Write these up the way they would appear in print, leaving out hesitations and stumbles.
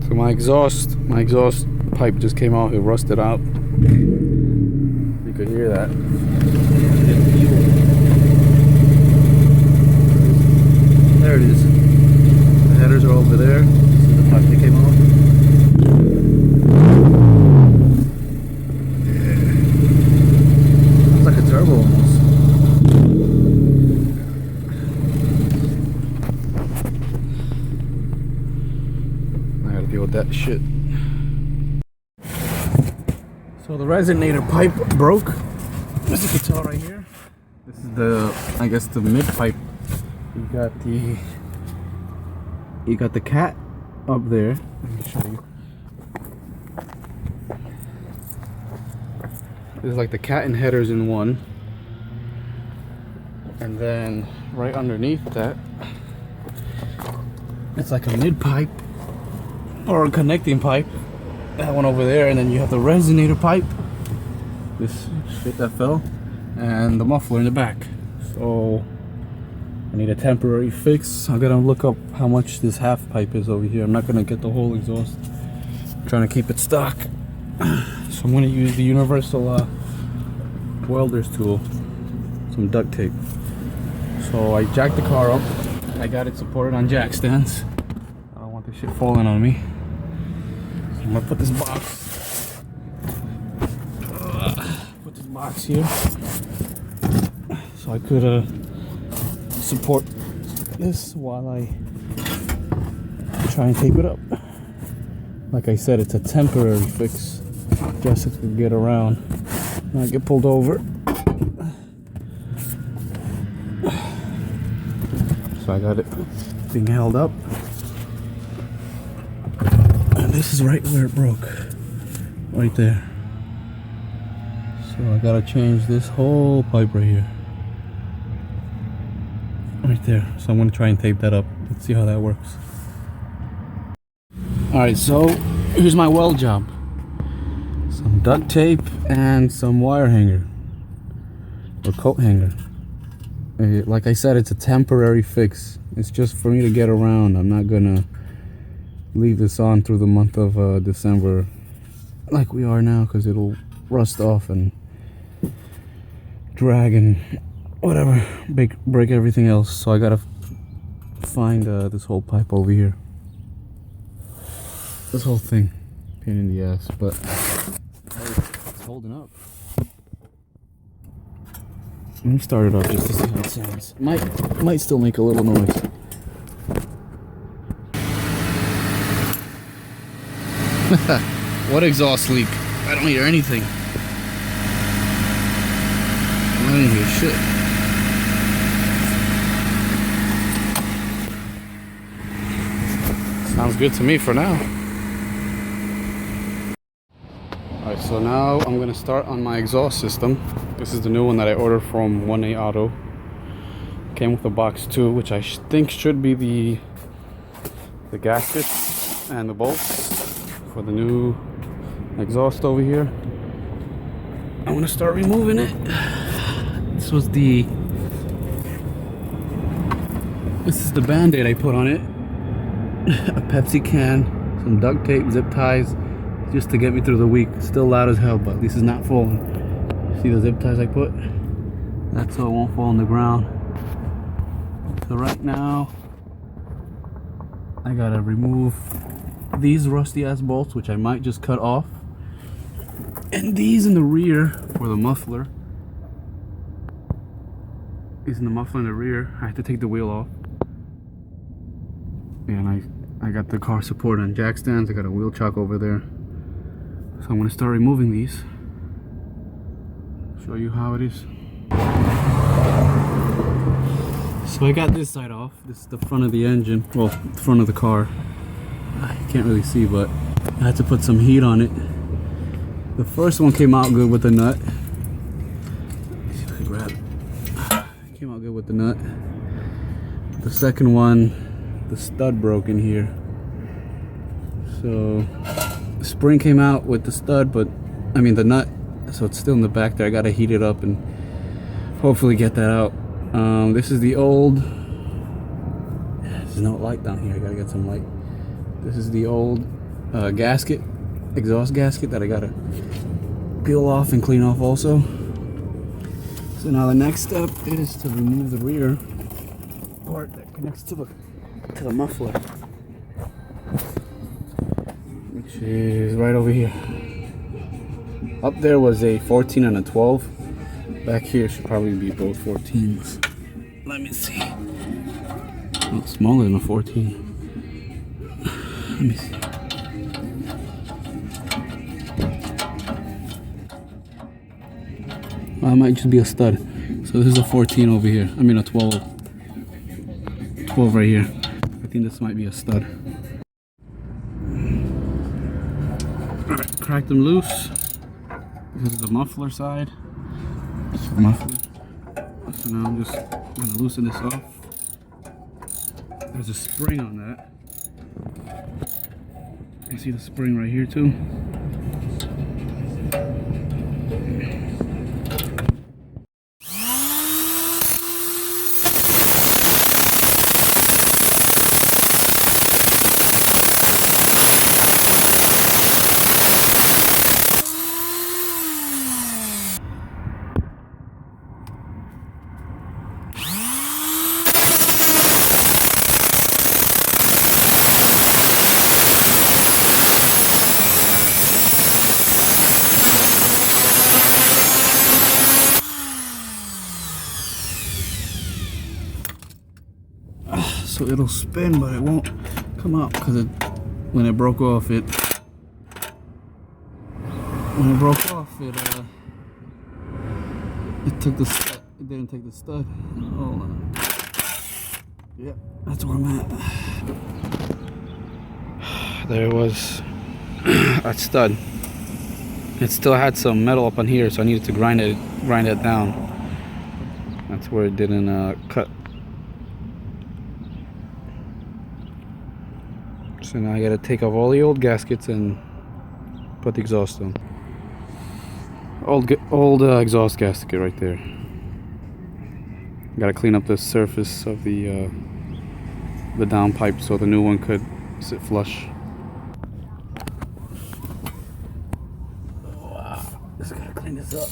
So my exhaust pipe just came out. It rusted out. You could hear that. There it is. The headers are over there. This is the pipe that came off. Yeah. It's like a turbo almost. I gotta deal with that shit. So the resonator pipe broke. As you can tell right here. This is the, I guess, the mid pipe. You got the cat up there. Let me show you. There's like the cat and headers in one, and then right underneath that, it's like a mid pipe or a connecting pipe. That one over there, and then you have the resonator pipe. This shit that fell, and the muffler in the back. So I need a temporary fix. I'm gonna look up how much this half pipe is over here. I'm not gonna get the whole exhaust. I'm trying to keep it stock. So I'm gonna use the universal welder's tool, some duct tape. So I jacked the car up. I got it supported on jack stands. I don't want this shit falling on me. So I'm gonna put this box here, so I could support this while I try and tape it up. Like I said, it's a temporary fix just to get around, not get pulled over. So I got it being held up, and this is right where it broke, right there. So I gotta change this whole pipe right here. Right there. So I'm gonna try and tape that up. Let's see how that works. Alright, so here's my weld job. Some duct tape and some wire hanger. Or coat hanger. Like I said, it's a temporary fix. It's just for me to get around. I'm not gonna leave this on through the month of December like we are now, because it'll rust off and drag and whatever, break everything else. So I gotta find this whole pipe over here, this whole thing. Pain in the ass, but it's holding up. Let me start it up just to see how it sounds. Might still make a little noise. What exhaust leak? I don't hear anything. I don't hear shit. Sounds good to me for now. Alright, so now I'm gonna start on my exhaust system. This is the new one that I ordered from 1A Auto. Came with a box too, which I think should be the gaskets and the bolts for the new exhaust over here. I'm gonna start removing it. This is the band-aid I put on it. A Pepsi can, some duct tape, zip ties, just to get me through the week. Still loud as hell, but at least it's not falling. See the zip ties I put? That's so it won't fall on the ground. So right now, I gotta remove these rusty ass bolts, which I might just cut off. And these in the rear for the muffler. These in the muffler in the rear. I have to take the wheel off. And I got the car supported on jack stands. I got a wheel chock over there. So I'm gonna start removing these. Show you how it is. So I got this side off. This is the front of the engine. Well, the front of the car. You can't really see, but I had to put some heat on it. The first one came out good with the nut. Let's see if I can grab it. Came out good with the nut. The second one, the stud broke in here. So the spring came out with the stud, but I mean the nut, so it's still in the back there. I gotta heat it up and hopefully get that out. This is the old, there's no light down here. I gotta get some light. This is the old gasket, exhaust gasket that I gotta peel off and clean off also. So now the next step is to remove the rear part that connects to the muffler, which is right over here. Up there was a 14 and a 12. Back here should probably be both 14s. Let me see. Oh, smaller than a 14. Let me see. Well, it might just be a stud. So this is a 14 over here. I mean a 12. 12 right here. I think this might be a stud. Alright, crack them loose. This is the muffler side. This is the muffler. So now I'm just going to loosen this off. There's a spring on that. You see the spring right here too. So it'll spin, but it won't come out because when it broke off, it took the stud. It didn't take the stud. Hold on. Yep, that's where I'm at. There was a stud. It still had some metal up on here, so I needed to grind it down. That's where it didn't cut. So now I gotta take off all the old gaskets and put the exhaust on. Old exhaust gasket right there. Gotta clean up the surface of the downpipe so the new one could sit flush. Wow, just gotta clean this up.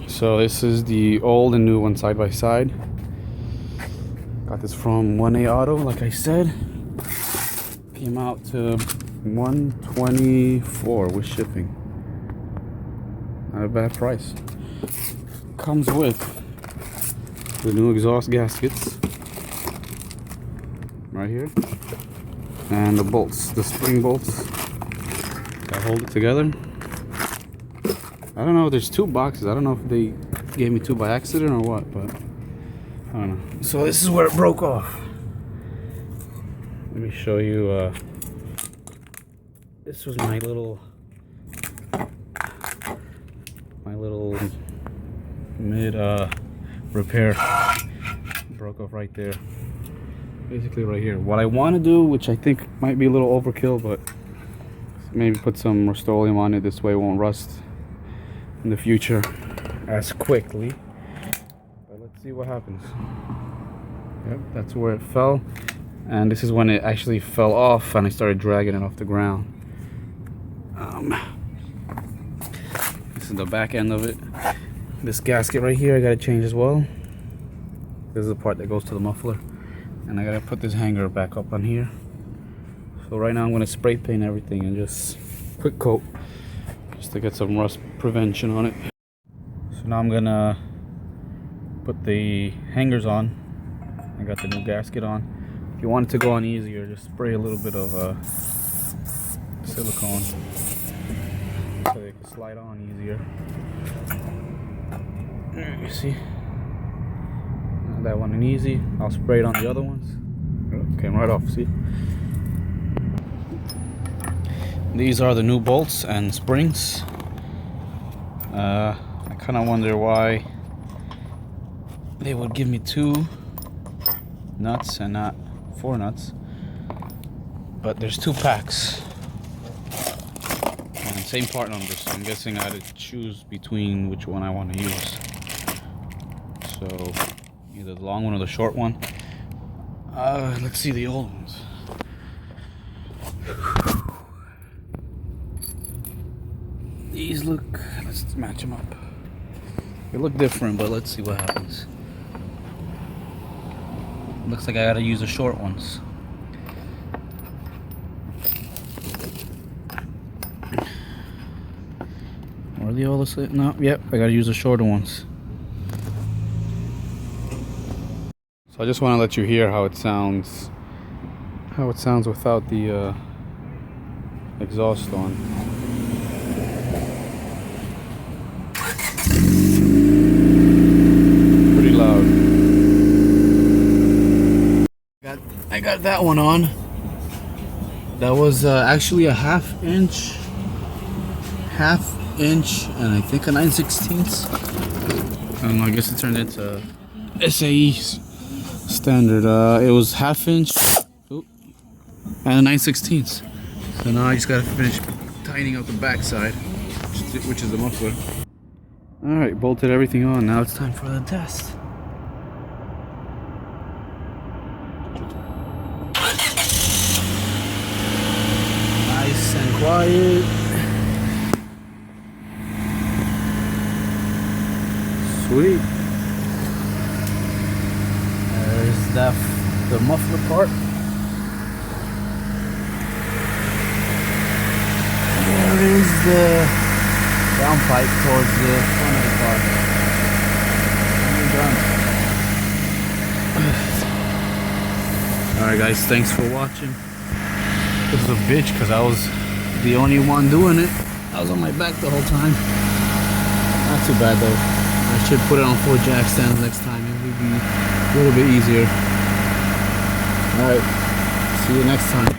So this is the old and new one side by side. Got this from 1A Auto, like I said. Came out to $124 with shipping. Not a bad price. Comes with the new exhaust gaskets right here, and the bolts, the spring bolts that hold it together. I don't know, there's two boxes. I don't know if they gave me two by accident or what, but I don't know. So this is where it broke off. Let me show you. This was my little mid repair. Broke off right there. Basically right here. What I want to do, which I think might be a little overkill, but maybe put some Rust-Oleum on it. This way it won't rust in the future as quickly. But let's see what happens. Yep, that's where it fell, and this is when it actually fell off and I started dragging it off the ground. This is the back end of it. This gasket right here I gotta change as well. This is the part that goes to the muffler, and I gotta put this hanger back up on here. So right now I'm gonna spray paint everything and just quick coat, just to get some rust prevention on it. So now I'm gonna put the hangers on. I got the new gasket on. If you want it to go on easier, just spray a little bit of silicone so they can slide on easier. There you see. That one in easy. I'll spray it on the other ones. Came right off, see? These are the new bolts and springs. I kind of wonder why they would give me 2 nuts and not 4 nuts. But there's 2 packs. And same part number, so I'm guessing I had to choose between which one I want to use. So either the long one or the short one. Let's see the old ones. These look, let's match them up. They look different, but let's see what happens. Looks like I gotta use the short ones. Are they all the same? No, yep, I gotta use the shorter ones. So I just want to let you hear how it sounds. How it sounds without the exhaust on. Pretty loud. I got that one on. That was actually a half inch, and I think a 9/16. I don't know, I guess it turned into SAE standard. It was half inch and a 9/16. So now I just gotta finish tightening up the back side, which is the muffler. Alright, bolted everything on. Now it's time for the test. Nice and quiet. Sweet. There's the muffler part. There is the downpipe towards the front of the car. And we're done. Alright guys, thanks for watching. This is a bitch because I was the only one doing it. I was on my back the whole time. Not too bad though. I should put it on 4 jack stands next time. It would be a little bit easier. Alright, see you next time.